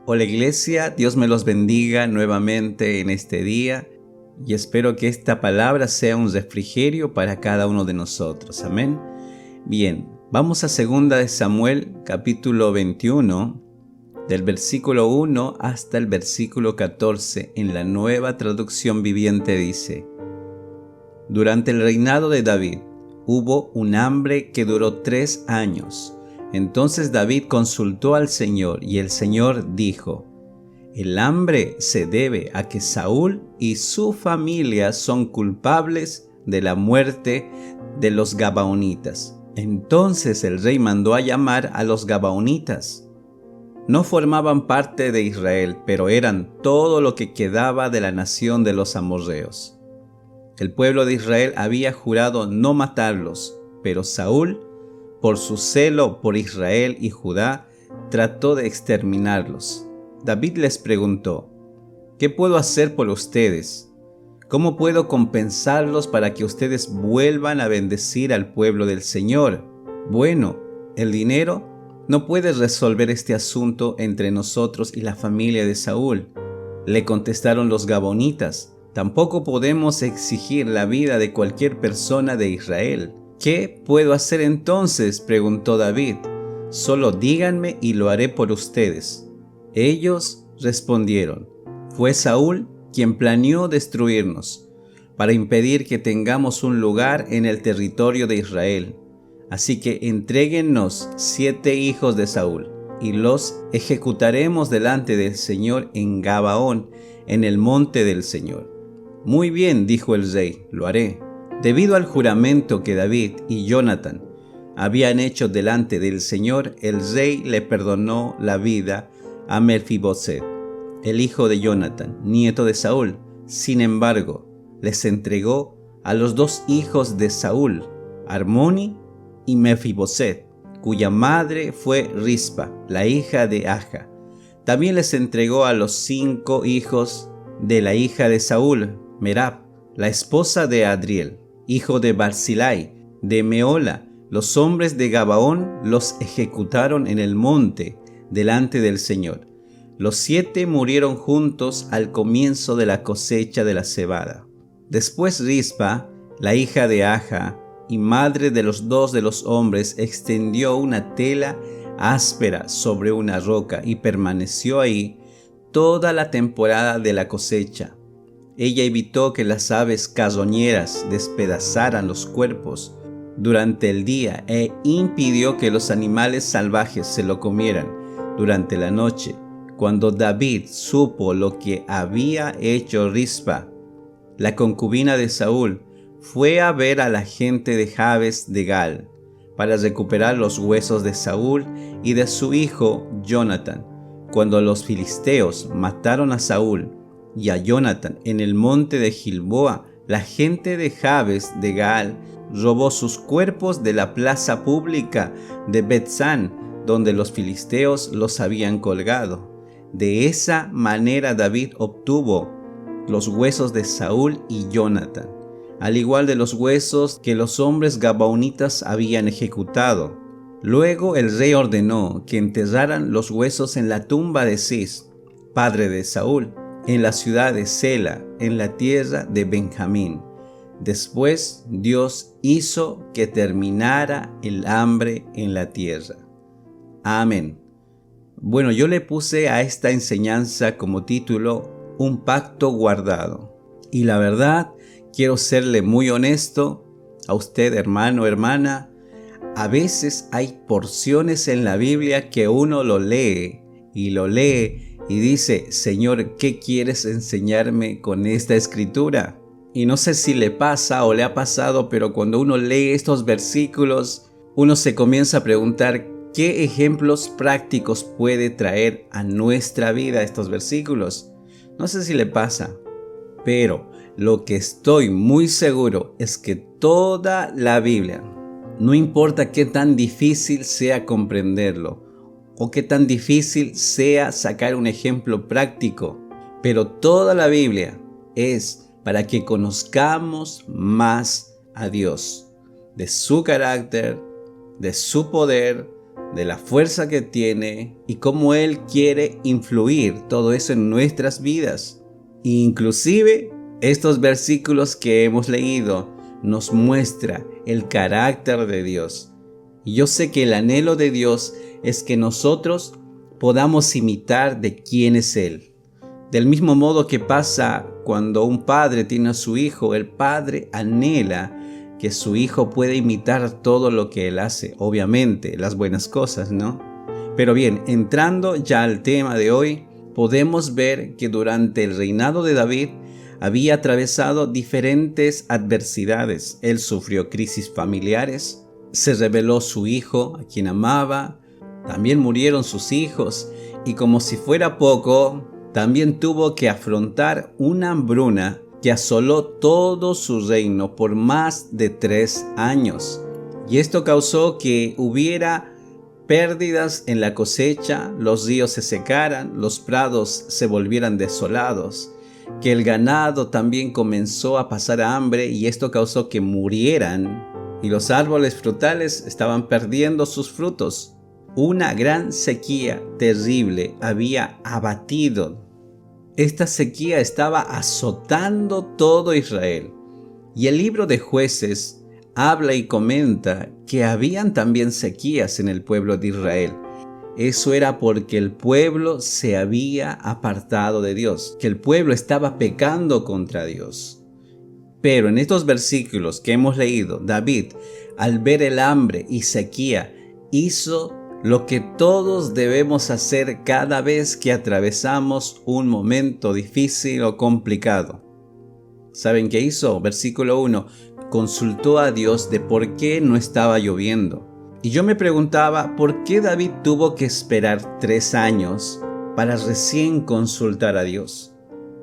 Hola iglesia, Dios me los bendiga nuevamente en este día y espero que esta palabra sea un refrigerio para cada uno de nosotros. Amén. Bien, vamos a 2 de Samuel capítulo 21 del versículo 1 hasta el versículo 14 en la Nueva Traducción Viviente dice: Durante el reinado de David hubo un hambre que duró 3 años. Entonces David consultó al Señor y el Señor dijo: El hambre se debe a que Saúl y su familia son culpables de la muerte de los Gabaonitas. Entonces el rey mandó a llamar a los Gabaonitas. No formaban parte de Israel, pero eran todo lo que quedaba de la nación de los amorreos. El pueblo de Israel había jurado no matarlos, pero Saúl, por su celo por Israel y Judá, trató de exterminarlos. David les preguntó: ¿Qué puedo hacer por ustedes? ¿Cómo puedo compensarlos para que ustedes vuelvan a bendecir al pueblo del Señor? Bueno, el dinero no puede resolver este asunto entre nosotros y la familia de Saúl. Le contestaron los Gabaonitas: Tampoco podemos exigir la vida de cualquier persona de Israel. ¿Qué puedo hacer entonces?, preguntó David. Solo díganme y lo haré por ustedes. Ellos respondieron: Fue Saúl quien planeó destruirnos, para impedir que tengamos un lugar en el territorio de Israel. Así que entréguennos 7 hijos de Saúl, y los ejecutaremos delante del Señor en Gabaón, en el monte del Señor. Muy bien, dijo el rey, lo haré. Debido al juramento que David y Jonatán habían hecho delante del Señor, el rey le perdonó la vida a Mefiboset, el hijo de Jonatán, nieto de Saúl. Sin embargo, les entregó a los 2 hijos de Saúl, Armoni y Mefiboset, cuya madre fue Rispa, la hija de Aja. También les entregó a los 5 hijos de la hija de Saúl, Merab, la esposa de Adriel, hijo de Barzillai, de Meola. Los hombres de Gabaón los ejecutaron en el monte, delante del Señor. Los 7 murieron juntos al comienzo de la cosecha de la cebada. Después Rispa, la hija de Aja, y madre de los 2 de los hombres, extendió una tela áspera sobre una roca y permaneció ahí toda la temporada de la cosecha. Ella evitó que las aves carroñeras despedazaran los cuerpos durante el día e impidió que los animales salvajes se lo comieran durante la noche. Cuando David supo lo que había hecho Rispa, la concubina de Saúl, fue a ver a la gente de Jabes de Gal para recuperar los huesos de Saúl y de su hijo Jonatán. Cuando los filisteos mataron a Saúl y a Jonatán en el monte de Gilboa, la gente de Jabes de Gal robó sus cuerpos de la plaza pública de Bet-San, donde los filisteos los habían colgado. De esa manera David obtuvo los huesos de Saúl y Jonatán, al igual de los huesos que los hombres gabaonitas habían ejecutado. Luego el rey ordenó que enterraran los huesos en la tumba de Cis, padre de Saúl, en la ciudad de Sela, en la tierra de Benjamín. Después Dios hizo que terminara el hambre en la tierra. Amén. Bueno, yo le puse a esta enseñanza como título: Un pacto guardado. Y la verdad, quiero serle muy honesto a usted, hermano, hermana. A veces hay porciones en la Biblia que uno lo lee y dice: Señor, ¿qué quieres enseñarme con esta escritura? Y no sé si le pasa o le ha pasado, pero cuando uno lee estos versículos, uno se comienza a preguntar: ¿qué ejemplos prácticos puede traer a nuestra vida estos versículos? No sé si le pasa, pero lo que estoy muy seguro es que toda la Biblia, no importa qué tan difícil sea comprenderlo o qué tan difícil sea sacar un ejemplo práctico, pero toda la Biblia es para que conozcamos más a Dios, de su carácter, de su poder, de la fuerza que tiene y cómo Él quiere influir todo eso en nuestras vidas. Inclusive, estos versículos que hemos leído nos muestra el carácter de Dios. Y yo sé que el anhelo de Dios es que nosotros podamos imitar de quién es Él. Del mismo modo que pasa cuando un padre tiene a su hijo, el padre anhela que su hijo pueda imitar todo lo que él hace, obviamente las buenas cosas, ¿no? Pero bien, entrando ya al tema de hoy, podemos ver que durante el reinado de David había atravesado diferentes adversidades. Él sufrió crisis familiares, se reveló su hijo, a quien amaba, también murieron sus hijos, y como si fuera poco, también tuvo que afrontar una hambruna que asoló todo su reino por más de 3 años. Y esto causó que hubiera pérdidas en la cosecha, los ríos se secaran, los prados se volvieran desolados, que el ganado también comenzó a pasar hambre y esto causó que murieran y los árboles frutales estaban perdiendo sus frutos. Una gran sequía terrible había abatido. Esta sequía estaba azotando todo Israel. Y el libro de Jueces habla y comenta que habían también sequías en el pueblo de Israel. Eso era porque el pueblo se había apartado de Dios, que el pueblo estaba pecando contra Dios. Pero en estos versículos que hemos leído, David, al ver el hambre y sequía, hizo lo que todos debemos hacer cada vez que atravesamos un momento difícil o complicado. ¿Saben qué hizo? Versículo 1. Consultó a Dios de por qué no estaba lloviendo. Y yo me preguntaba, ¿por qué David tuvo que esperar 3 años para recién consultar a Dios?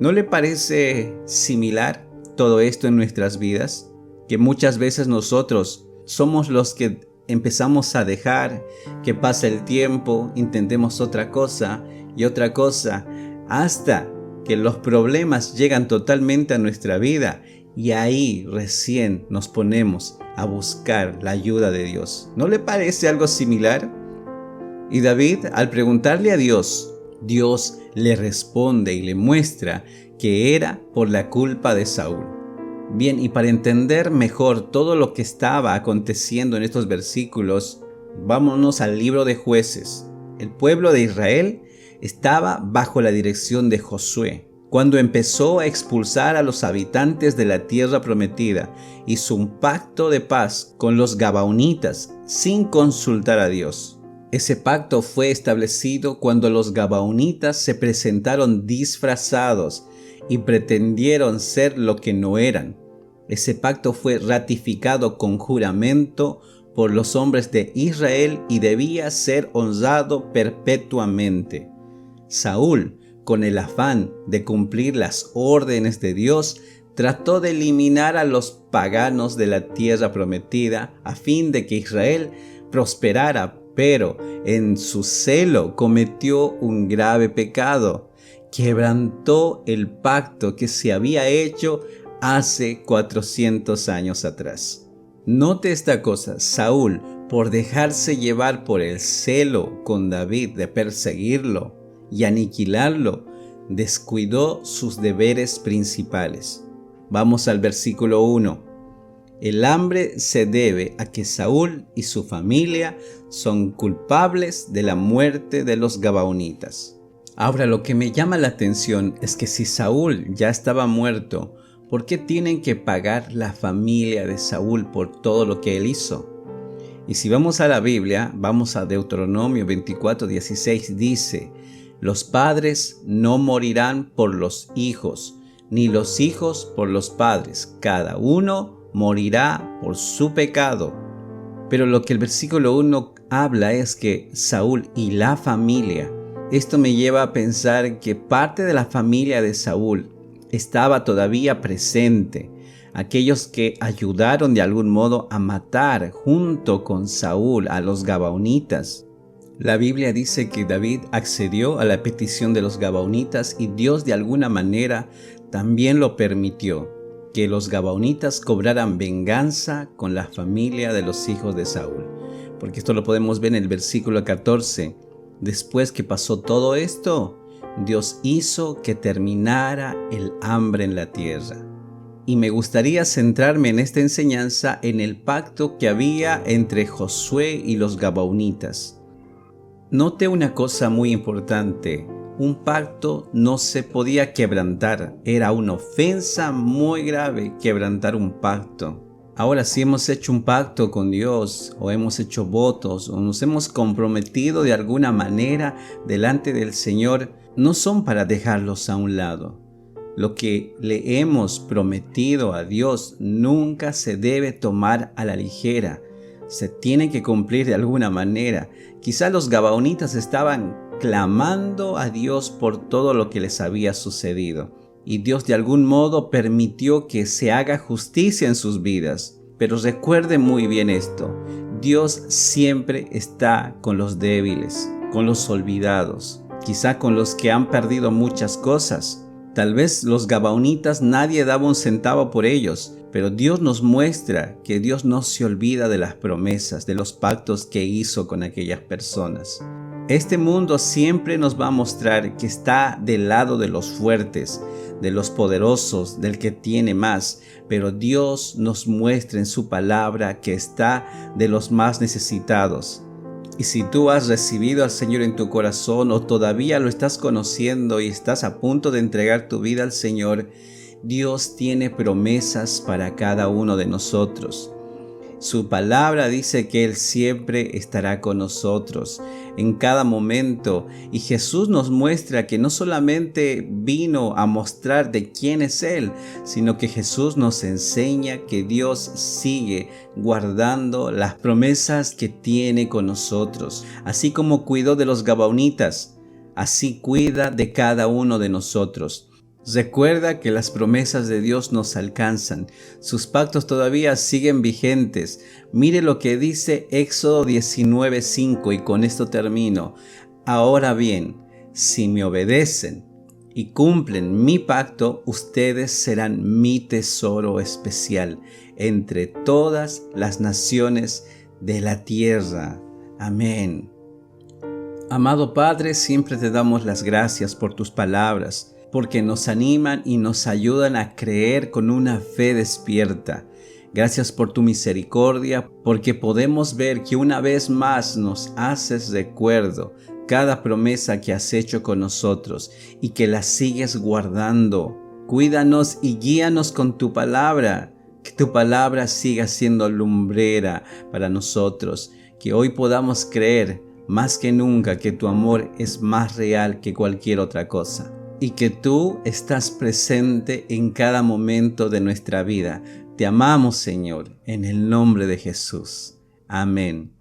¿No le parece similar todo esto en nuestras vidas? Que muchas veces nosotros somos los que empezamos a dejar que pase el tiempo, intentemos otra cosa y otra cosa, hasta que los problemas llegan totalmente a nuestra vida y ahí recién nos ponemos a buscar la ayuda de Dios. ¿No le parece algo similar? Y David, al preguntarle a Dios, Dios le responde y le muestra que era por la culpa de Saúl. Bien, y para entender mejor todo lo que estaba aconteciendo en estos versículos, vámonos al libro de Jueces. El pueblo de Israel estaba bajo la dirección de Josué. Cuando empezó a expulsar a los habitantes de la tierra prometida, hizo un pacto de paz con los gabaonitas sin consultar a Dios. Ese pacto fue establecido cuando los gabaonitas se presentaron disfrazados y pretendieron ser lo que no eran. Ese pacto fue ratificado con juramento por los hombres de Israel y debía ser honrado perpetuamente. Saúl, con el afán de cumplir las órdenes de Dios, trató de eliminar a los paganos de la tierra prometida a fin de que Israel prosperara, pero en su celo cometió un grave pecado. Quebrantó el pacto que se había hecho hace 400 años atrás. Note esta cosa, Saúl, por dejarse llevar por el celo con David de perseguirlo y aniquilarlo, descuidó sus deberes principales. Vamos al versículo 1. El hambre se debe a que Saúl y su familia son culpables de la muerte de los gabaonitas. Ahora, lo que me llama la atención es que si Saúl ya estaba muerto, ¿por qué tienen que pagar la familia de Saúl por todo lo que él hizo? Y si vamos a la Biblia, vamos a Deuteronomio 24:16, dice: los padres no morirán por los hijos, ni los hijos por los padres. Cada uno morirá por su pecado. Pero lo que el versículo 1 habla es que Saúl y la familia, esto me lleva a pensar que parte de la familia de Saúl estaba todavía presente. Aquellos que ayudaron de algún modo a matar junto con Saúl a los gabaonitas. La Biblia dice que David accedió a la petición de los gabaonitas y Dios de alguna manera también lo permitió, que los gabaonitas cobraran venganza con la familia de los hijos de Saúl. porque esto lo podemos ver en el versículo 14. Después que pasó todo esto, Dios hizo que terminara el hambre en la tierra. Y me gustaría centrarme en esta enseñanza en el pacto que había entre Josué y los gabaonitas. Note una cosa muy importante: un pacto no se podía quebrantar. Era una ofensa muy grave quebrantar un pacto. Ahora, si hemos hecho un pacto con Dios, o hemos hecho votos, o nos hemos comprometido de alguna manera delante del Señor, no son para dejarlos a un lado. Lo que le hemos prometido a Dios nunca se debe tomar a la ligera. Se tiene que cumplir de alguna manera. Quizá los gabaonitas estaban clamando a Dios por todo lo que les había sucedido, y Dios de algún modo permitió que se haga justicia en sus vidas. Pero recuerde muy bien esto: Dios siempre está con los débiles, con los olvidados, quizá con los que han perdido muchas cosas. Tal vez los gabaonitas nadie daba un centavo por ellos, pero Dios nos muestra que Dios no se olvida de las promesas, de los pactos que hizo con aquellas personas. Este mundo siempre nos va a mostrar que está del lado de los fuertes, de los poderosos, del que tiene más, pero Dios nos muestra en su palabra que está de los más necesitados. Y si tú has recibido al Señor en tu corazón, o todavía lo estás conociendo y estás a punto de entregar tu vida al Señor, Dios tiene promesas para cada uno de nosotros. Su palabra dice que Él siempre estará con nosotros en cada momento, y Jesús nos muestra que no solamente vino a mostrar de quién es Él, sino que Jesús nos enseña que Dios sigue guardando las promesas que tiene con nosotros. Así como cuidó de los gabaonitas, así cuida de cada uno de nosotros. Recuerda que las promesas de Dios nos alcanzan. Sus pactos todavía siguen vigentes. Mire lo que dice Éxodo 19:5, y con esto termino. Ahora bien, si me obedecen y cumplen mi pacto, ustedes serán mi tesoro especial entre todas las naciones de la tierra. Amén. Amado Padre, siempre te damos las gracias por tus palabras, porque nos animan y nos ayudan a creer con una fe despierta. Gracias por tu misericordia, porque podemos ver que una vez más nos haces recuerdo cada promesa que has hecho con nosotros y que la sigues guardando. Cuídanos y guíanos con tu palabra, que tu palabra siga siendo lumbrera para nosotros, que hoy podamos creer más que nunca que tu amor es más real que cualquier otra cosa, y que tú estás presente en cada momento de nuestra vida. Te amamos, Señor, en el nombre de Jesús. Amén.